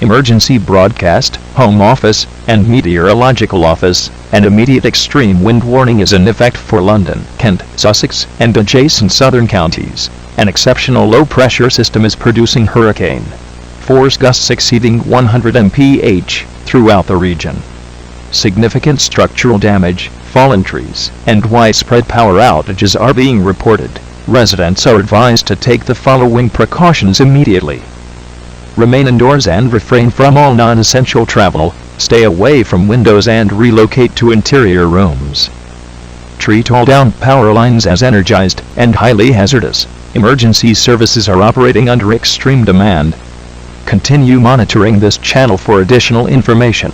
Emergency Broadcast, Home Office, and Meteorological Office. An immediate extreme wind warning is in effect for London, Kent, Sussex, and adjacent southern counties. An exceptional low-pressure system is producing hurricane force gusts exceeding 100 mph throughout the region. Significant structural damage, fallen trees, and widespread power outages are being reported. Residents are advised to take the following precautions immediately. Remain indoors and refrain from all non-essential travel. Stay away from windows and relocate to interior rooms. Treat all down power lines as energized and highly hazardous. Emergency services are operating under extreme demand. Continue monitoring this channel for additional information.